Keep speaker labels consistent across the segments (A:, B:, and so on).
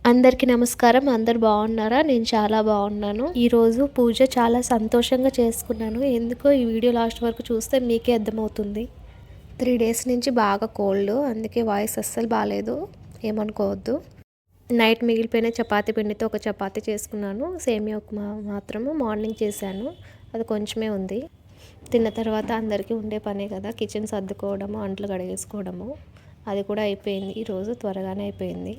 A: అందరికీ నమస్కారం. అందరు బాగున్నారా? నేను చాలా బాగున్నాను. ఈరోజు పూజ చాలా సంతోషంగా చేసుకున్నాను. ఎందుకో ఈ వీడియో లాస్ట్ వరకు చూస్తే మీకే అర్థమవుతుంది. 3 డేస్ నుంచి బాగా కోల్డ్, అందుకే వాయిస్ అస్సలు బాగాలేదు, ఏమనుకోవద్దు. నైట్ మిగిలిపోయిన చపాతీ పిండితో ఒక చపాతీ చేసుకున్నాను. సేమియా ఉప్మా మాత్రము మార్నింగ్ చేశాను, అది కొంచెమే ఉంది. తిన్న తర్వాత అందరికీ ఉండే పనే కదా, కిచెన్ సర్దుకోవడము, అంట్లు కడిగేసుకోవడము, అది కూడా అయిపోయింది. ఈరోజు త్వరగానే అయిపోయింది.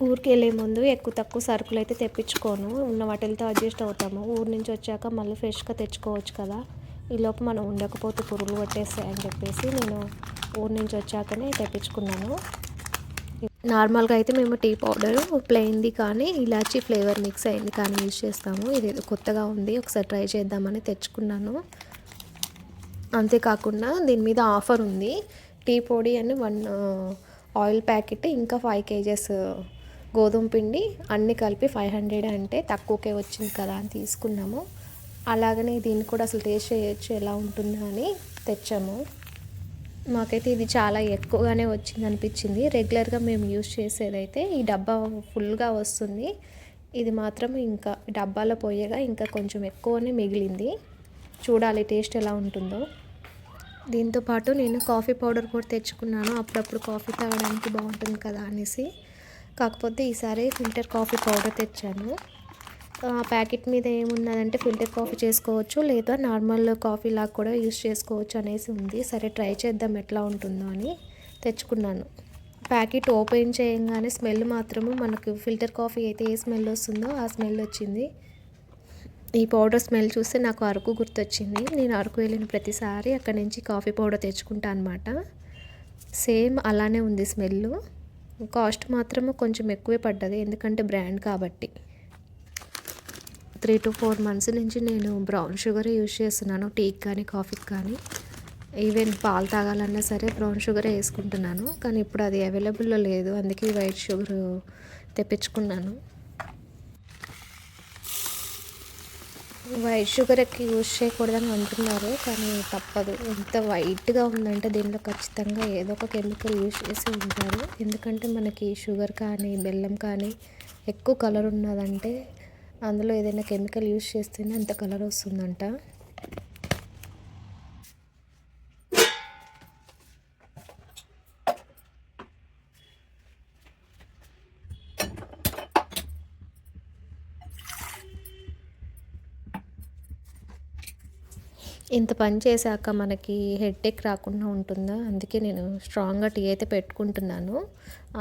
A: ఊరికి వెళ్ళే ముందు ఎక్కువ తక్కువ సరుకులు అయితే తెప్పించుకోను, ఉన్న వాటితో అడ్జస్ట్ అవుతాము. ఊరు నుంచి వచ్చాక మళ్ళీ ఫ్రెష్గా తెచ్చుకోవచ్చు కదా, ఈలోపు మనం ఉండకపోతే పురుగులు పట్టేస్తాయని చెప్పేసి నేను ఊరు నుంచి వచ్చాకనే తెప్పించుకున్నాను. నార్మల్గా అయితే మేము టీ పౌడర్ ప్లెయిన్ది కానీ ఇలాచీ ఫ్లేవర్ మిక్స్ అయింది కానీ యూజ్ చేస్తాము. ఇది కొత్తగా ఉంది, ఒకసారి ట్రై చేద్దామని తెచ్చుకున్నాను. అంతేకాకుండా దీని మీద ఆఫర్ ఉంది. టీ పొడి అని 1 ఆయిల్ ప్యాకెట్, ఇంకా 5 kgs గోధుమ పిండి అన్నీ కలిపి 500 అంటే తక్కువకే వచ్చింది కదా అని తీసుకున్నాము. అలాగనే దీన్ని కూడా అసలు టేస్ట్ చేయొచ్చు ఎలా ఉంటుందో అని తెచ్చాము. మాకైతే ఇది చాలా ఎక్కువగానే వచ్చింది అనిపించింది. రెగ్యులర్గా మేము యూజ్ చేసేదైతే ఈ డబ్బా ఫుల్గా వస్తుంది, ఇది మాత్రం ఇంకా డబ్బాలో పోయేగా ఇంకా కొంచెం ఎక్కువనే మిగిలింది. చూడాలి టేస్ట్ ఎలా ఉంటుందో. దీంతోపాటు నేను కాఫీ పౌడర్ కూడా తెచ్చుకున్నాను, అప్పుడప్పుడు కాఫీ తాగడానికి బాగుంటుంది కదా అనేసి. కాకపోతే ఈసారి ఫిల్టర్ కాఫీ పౌడర్ తెచ్చాను. ఆ ప్యాకెట్ మీద ఏమున్నదంటే ఫిల్టర్ కాఫీ చేసుకోవచ్చు, లేదా నార్మల్ కాఫీ లాగా కూడా యూస్ చేసుకోవచ్చు అనేసి ఉంది. సరే ట్రై చేద్దాం ఎట్లా ఉంటుందో అని తెచ్చుకున్నాను. ప్యాకెట్ ఓపెన్ చేయగానే స్మెల్ మాత్రము మనకు ఫిల్టర్ కాఫీ అయితే ఏ స్మెల్ వస్తుందో ఆ స్మెల్ వచ్చింది. ఈ పౌడర్ స్మెల్ చూస్తే నాకు అరకు గుర్తొచ్చింది. నేను అరకు వెళ్ళిన ప్రతిసారి అక్కడి నుంచి కాఫీ పౌడర్ తెచ్చుకుంటా అనమాట. సేమ్ అలానే ఉంది స్మెల్. కాస్ట్ మాత్రము కొంచెం ఎక్కువే పడ్డది, ఎందుకంటే బ్రాండ్ కాబట్టి. 3 to 4 months నుంచి నేను బ్రౌన్ షుగర్ యూజ్ చేస్తున్నాను, టీకి కానీ కాఫీకి కానీ. ఈవెన్ పాలు తాగాలన్నా సరే బ్రౌన్ షుగరే వేసుకుంటున్నాను, కానీ ఇప్పుడు అది అవైలబుల్లో లేదు, అందుకే వైట్ షుగర్ తెప్పించుకున్నాను. వైట్ షుగర్ ఎక్కువ యూజ్ చేయకూడదని అంటున్నారు, కానీ తప్పదు. ఎంత వైట్గా ఉందంటే దీనిలో ఖచ్చితంగా ఏదో ఒక కెమికల్ యూజ్ చేసి ఉంటారు. ఎందుకంటే మనకి షుగర్ కానీ బెల్లం కానీ ఎక్కువ కలర్ ఉన్నదంటే అందులో ఏదైనా కెమికల్ యూజ్ చేస్తేనే అంత కలర్ వస్తుందంట. ఇంత పని చేశాక మనకి హెడేక్ రాకుండా ఉంటుందా, అందుకే నేను స్ట్రాంగ్గా టీ అయితే పెట్టుకుంటున్నాను.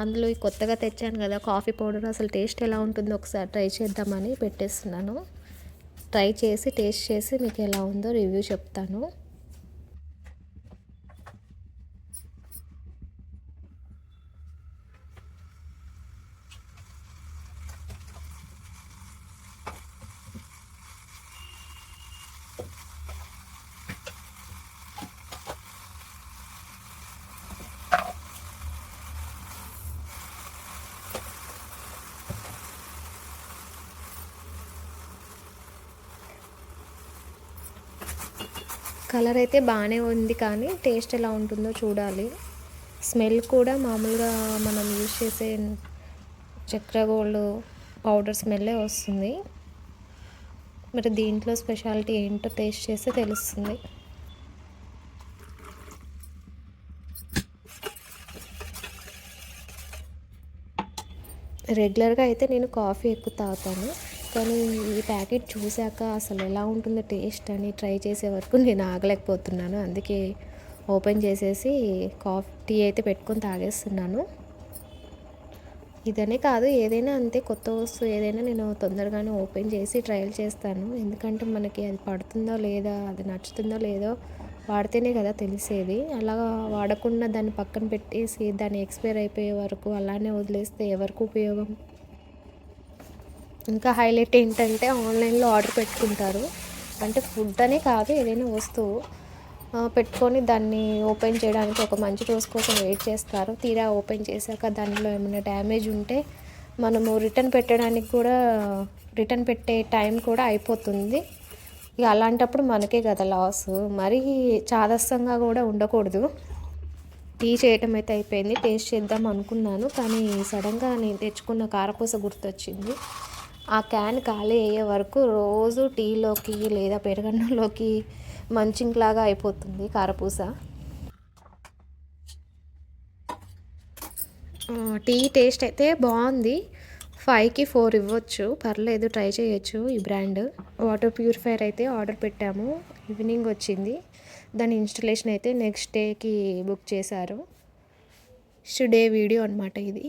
A: అందులో ఈ కొత్తగా తెచ్చాను కదా కాఫీ పౌడర్, అసలు టేస్ట్ ఎలా ఉంటుందో ఒకసారి ట్రై చేద్దామని పెట్టేస్తున్నాను. ట్రై చేసి టేస్ట్ చేసి మీకు ఎలా ఉందో రివ్యూ చెప్తాను. కలర్ అయితే బాగానే ఉంది, కానీ టేస్ట్ ఎలా ఉంటుందో చూడాలి. స్మెల్ కూడా మామూలుగా మనం యూజ్ చేసే చక్ర గోల్డ్ పౌడర్ స్మెల్లే వస్తుంది. మరి దీంట్లో స్పెషాలిటీ ఏంటో టేస్ట్ చేస్తే తెలుస్తుంది. రెగ్యులర్గా అయితే నేను కాఫీ ఎక్కువ తాగుతాను, కానీ ఈ ప్యాకెట్ చూశాక అసలు ఎలా ఉంటుందో టేస్ట్ అని ట్రై చేసే వరకు నేను ఆగలేకపోతున్నాను. అందుకే ఓపెన్ చేసేసి టీ అయితే పెట్టుకొని తాగేస్తున్నాను. ఇదనే కాదు, ఏదైనా అంతే, కొత్త వస్తువు ఏదైనా నేను తొందరగానే ఓపెన్ చేసి ట్రయల్ చేస్తాను. ఎందుకంటే మనకి అది పడుతుందో లేదా, అది నచ్చుతుందో లేదో వాడితేనే కదా తెలిసేది. అలా వాడకుండా దాన్ని పక్కన పెట్టేసి దాన్ని ఎక్స్పైర్ అయిపోయే వరకు అలానే వదిలేస్తే ఎవరికి ఉపయోగం. ఇంకా హైలైట్ ఏంటంటే ఆన్లైన్లో ఆర్డర్ పెట్టుకుంటారు, అంటే ఫుడ్ అనే కాదు ఏదైనా వస్తువు పెట్టుకొని దాన్ని ఓపెన్ చేయడానికి ఒక మంచి రోజు కోసం వెయిట్ చేస్తారు. తీరా ఓపెన్ చేశాక దానిలో ఏమైనా డ్యామేజ్ ఉంటే మనము రిటర్న్ పెట్టడానికి కూడా, రిటర్న్ పెట్టే టైం కూడా అయిపోతుంది. ఇక అలాంటప్పుడు మనకే కదా లాస్. మరీ చాదస్తంగా కూడా ఉండకూడదు. టీ చేయటం అయితే అయిపోయింది. టేస్ట్ చేద్దాం అనుకున్నాను, కానీ సడన్గా నేను తెచ్చుకున్న కారపూస గుర్తొచ్చింది. ఆ క్యాన్ ఖాళీ అయ్యే వరకు రోజు టీలోకి లేదా పెరుగన్నంలోకి మంచింగ్ లాగా అయిపోతుంది కారపూస. టీ టేస్ట్ అయితే బాగుంది. 5కి 4 ఇవ్వచ్చు, పర్లేదు, ట్రై చేయొచ్చు ఈ బ్రాండ్. వాటర్ ప్యూరిఫైయర్ అయితే ఆర్డర్ పెట్టాము, ఈవినింగ్ వచ్చింది. దాని ఇన్స్టలేషన్ అయితే నెక్స్ట్ డేకి బుక్ చేశారు. నెక్స్ట్ డే వీడియో అనమాట ఇది.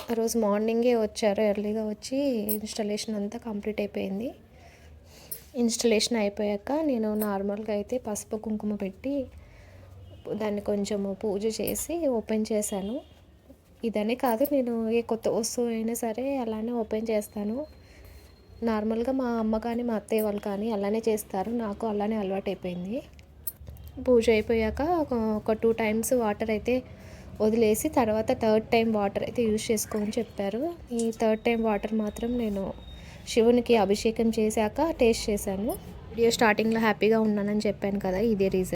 A: ఆ రోజు మార్నింగే వచ్చారు, ఎర్లీగా వచ్చి ఇన్స్టలేషన్ అంతా కంప్లీట్ అయిపోయింది. ఇన్స్టలేషన్ అయిపోయాక నేను నార్మల్గా అయితే పసుపు కుంకుమ పెట్టి దాన్ని కొంచెము పూజ చేసి ఓపెన్ చేశాను. ఇదనే కాదు, నేను ఏ కొత్త వస్తువు అయినా సరే అలానే ఓపెన్ చేస్తాను. నార్మల్గా మా అమ్మ కానీ మా అత్తయ్య వాళ్ళు కానీ అలానే చేస్తారు, నాకు అలానే అలవాటు అయిపోయింది. పూజ అయిపోయాక ఒక 2 టైమ్స్ వాటర్ అయితే వదిలేసి తర్వాత 3rd టైం వాటర్ అయితే యూజ్ చేసుకోమని చెప్పారు. ఈ 3rd టైం వాటర్ మాత్రం నేను శివునికి అభిషేకం చేశాక టేస్ట్ చేశాను. వీడియో స్టార్టింగ్లో హ్యాపీగా ఉన్నానని చెప్పాను కదా, ఇదే రీజన్.